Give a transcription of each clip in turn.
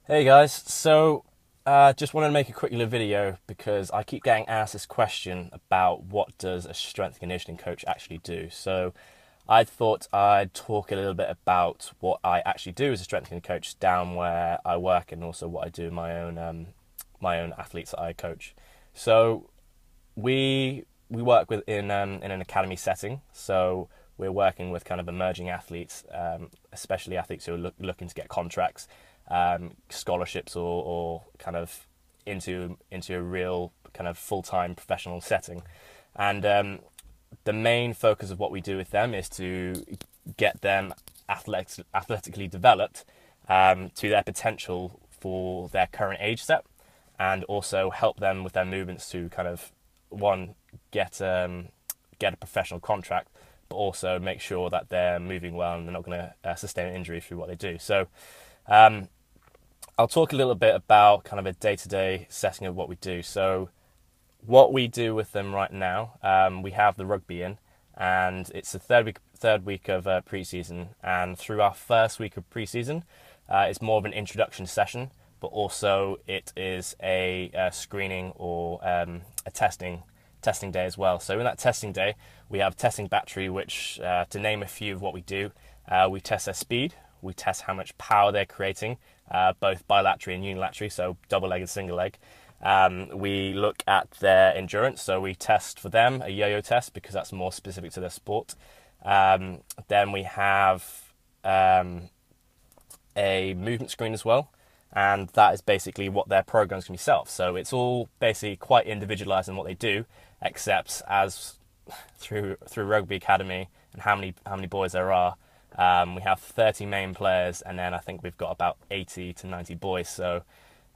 Hey guys, just wanted to make a quick little video because I keep getting asked this question about what does a strength and conditioning coach actually do. So I thought I'd talk a little bit about what I actually do as a strength and conditioning coach down where I work, and also what I do in my own athletes that I coach. So we work in an academy setting. So we're working with kind of emerging athletes, especially athletes who are looking to get contracts, scholarships, or kind of into a real kind of full-time professional setting. And the main focus of what we do with them is to get them athletically developed to their potential for their current age set, and also help them with their movements to kind of one get a professional contract, but also make sure that they're moving well and they're not going to sustain an injury through what they do. So um, I'll talk a little bit about kind of a day-to-day setting of what we do. So what we do with them right now, we have the rugby in, and it's the third week of preseason. And through our first week of preseason, it's more of an introduction session, but also it is a screening or a testing day as well. So in that testing day, we have testing battery, which to name a few of what we do, we test their speed, we test how much power they're creating, both bilaterally and unilaterally, so double leg and single leg. We look at their endurance, so we test for them a yo-yo test because that's more specific to their sport. Then we have a movement screen as well, and that is basically what their programs can be self. So it's all basically quite individualized in what they do, except as through Rugby Academy and how many boys there are. We have 30 main players, and then I think we've got about 80 to 90 boys. So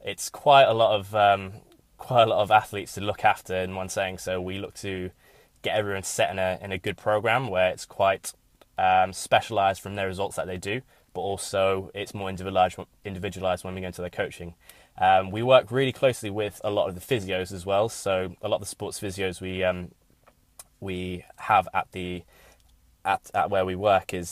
it's quite a lot of athletes to look after in one setting. So we look to get everyone set in a good program where it's quite specialized from their results that they do, but also it's more individualized when we go into their coaching. We work really closely with a lot of the physios as well. So a lot of the sports physios we have at where we work is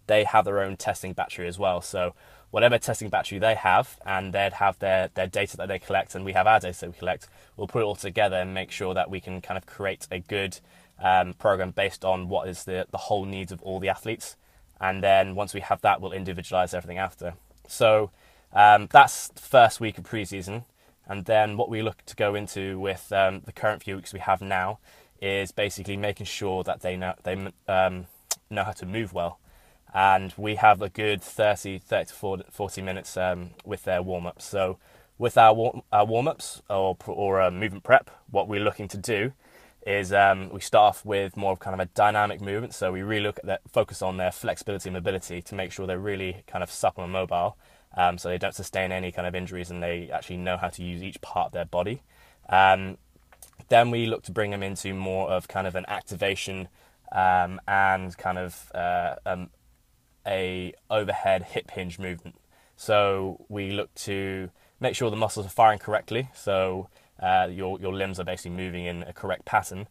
they have their own testing battery as well. So whatever testing battery they have, and they'd have their data that they collect, and we have our data that we collect, we'll put it all together and make sure that we can kind of create a good program based on what is the whole needs of all the athletes. And then once we have that, we'll individualize everything after. So that's the first week of preseason. And then what we look to go into with the current few weeks we have now is basically making sure that they know how to move well. And we have a good 30 to 40 minutes with their warm-ups. So with our warm-ups or movement prep, what we're looking to do is we start off with more of kind of a dynamic movement. So we really focus on their flexibility and mobility to make sure they're really kind of supple and mobile, so they don't sustain any kind of injuries and they actually know how to use each part of their body. Then we look to bring them into more of kind of an activation and kind of a overhead hip hinge movement. So we look to make sure the muscles are firing correctly, so your limbs are basically moving in a correct pattern.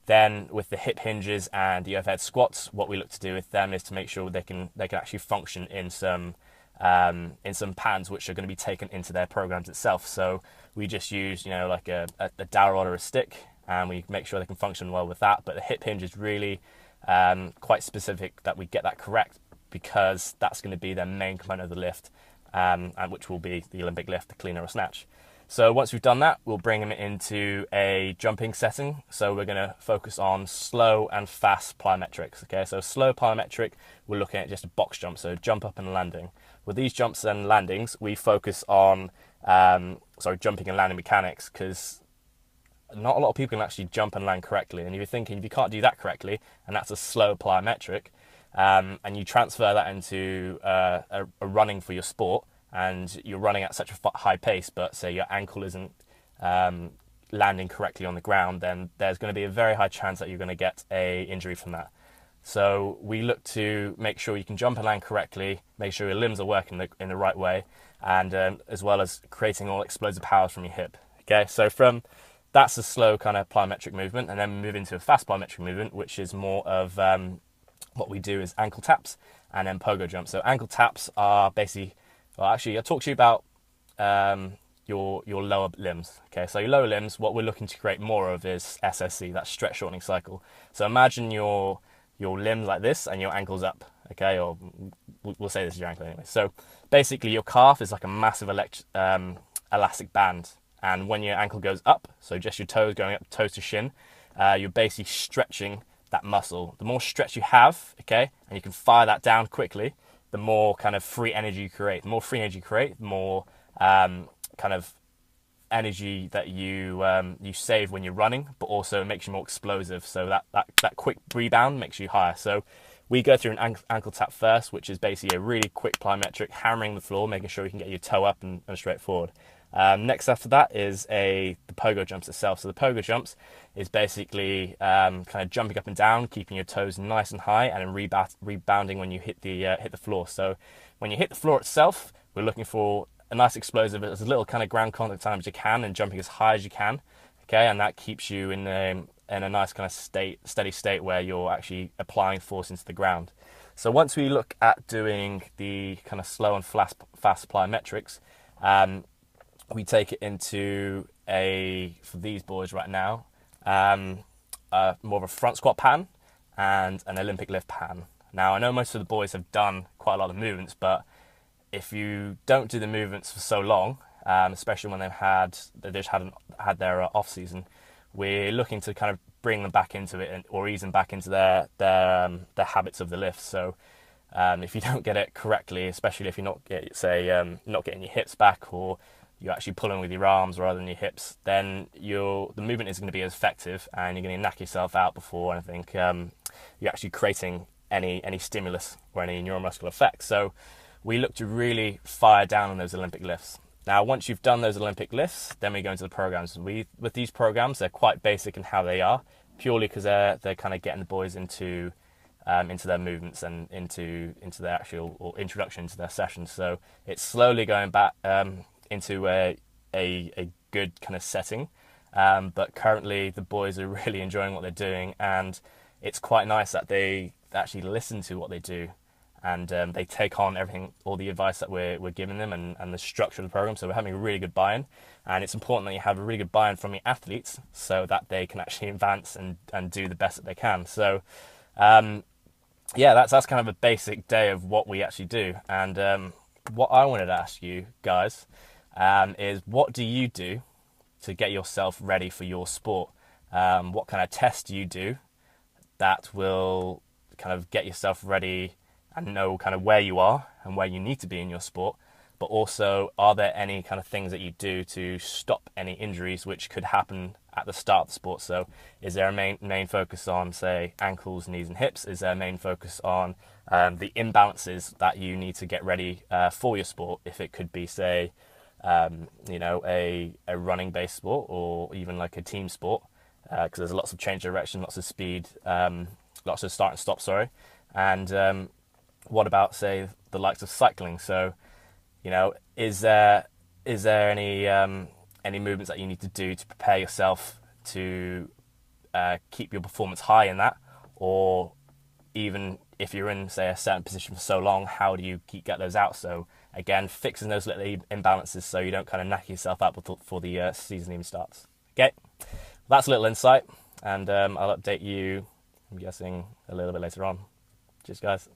Then with the hip hinges and the overhead squats, what we look to do with them is to make sure they can actually function in some patterns which are going to be taken into their programs itself. So we just use like a dowel rod or a stick, and we make sure they can function well with that. But the hip hinge is really quite specific that we get that correct, because that's going to be their main component of the lift, and which will be the Olympic lift, the clean or snatch. So once we've done that, we'll bring them into a jumping setting. So we're going to focus on slow and fast plyometrics. Okay, so slow plyometric, we're looking at just a box jump, so jump up and landing. With these jumps and landings, we focus on jumping and landing mechanics, because not a lot of people can actually jump and land correctly. And if you're thinking, if you can't do that correctly, and that's a slow plyometric, and you transfer that into a running for your sport, and you're running at such a high pace, but say your ankle isn't landing correctly on the ground, then there's going to be a very high chance that you're going to get a injury from that. So we look to make sure you can jump and land correctly, make sure your limbs are working in the right way, and as well as creating all explosive powers from your hip. Okay, so that's a slow kind of plyometric movement, and then we move into a fast plyometric movement, which is more of what we do is ankle taps and then pogo jumps. So ankle taps are basically, well, actually, I'll talk to you about your lower limbs. Okay, so your lower limbs, what we're looking to create more of is SSC, that stretch shortening cycle. So imagine your limbs like this and your ankles up. Okay, or we'll say this is your ankle anyway. So basically, your calf is like a massive elastic band, and when your ankle goes up, so just your toes going up, toes to shin, you're basically stretching that muscle. The more stretch you have, okay, and you can fire that down quickly, the more kind of free energy you create. The more free energy you create, the more kind of energy that you save when you're running, but also it makes you more explosive. So that quick rebound makes you higher. So we go through an ankle tap first, which is basically a really quick plyometric, hammering the floor, making sure you can get your toe up and straight forward. Next after that is the pogo jumps itself. So the pogo jumps is basically kind of jumping up and down, keeping your toes nice and high, and then rebounding when you hit the floor. So when you hit the floor itself, we're looking for a nice explosive, as little kind of ground contact time as you can, and jumping as high as you can. Okay, and that keeps you in a nice kind of steady state where you're actually applying force into the ground. So once we look at doing the kind of slow and fast plyometrics, we take it into for these boys right now, more of a front squat pattern and an Olympic lift pattern. Now, I know most of the boys have done quite a lot of movements, but if you don't do the movements for so long, especially when they've just had their off season, we're looking to kind of bring them back into it or ease them back into their habits of the lift. So if you don't get it correctly, especially if you're not getting your hips back, or you're actually pulling with your arms rather than your hips, then the movement isn't going to be as effective, and you're going to knock yourself out before anything you're actually creating any stimulus or any neuromuscular effects. So we look to really fire down on those Olympic lifts. Now, once you've done those Olympic lifts, then we go into the programs. With these programs, they're quite basic in how they are, purely because they're kind of getting the boys into their movements and into their actual or introduction to their sessions. So it's slowly going back into a good kind of setting. But currently, the boys are really enjoying what they're doing, and it's quite nice that they actually listen to what they do. And they take on all the advice that we're giving them, and the structure of the program. So we're having a really good buy-in, and it's important that you have a really good buy-in from your athletes so that they can actually advance and do the best that they can. So that's kind of a basic day of what we actually do. And what I wanted to ask you guys is, what do you do to get yourself ready for your sport? What kind of tests do you do that will kind of get yourself ready and know kind of where you are and where you need to be in your sport? But also, are there any kind of things that you do to stop any injuries which could happen at the start of the sport? So is there a main focus on, say, ankles, knees and hips? Is there a main focus on the imbalances that you need to get ready for your sport? If it could be, say, a running based sport, or even like a team sport, because there's lots of change of direction, lots of speed, lots of start and stop, and what about, say, the likes of cycling? So, is there any movements that you need to do to prepare yourself to keep your performance high in that? Or even if you're in, say, a certain position for so long, how do you get those out? So again, fixing those little imbalances so you don't kind of knack yourself out before the season even starts. Okay, that's a little insight, and I'll update you, I'm guessing, a little bit later on. Cheers, guys.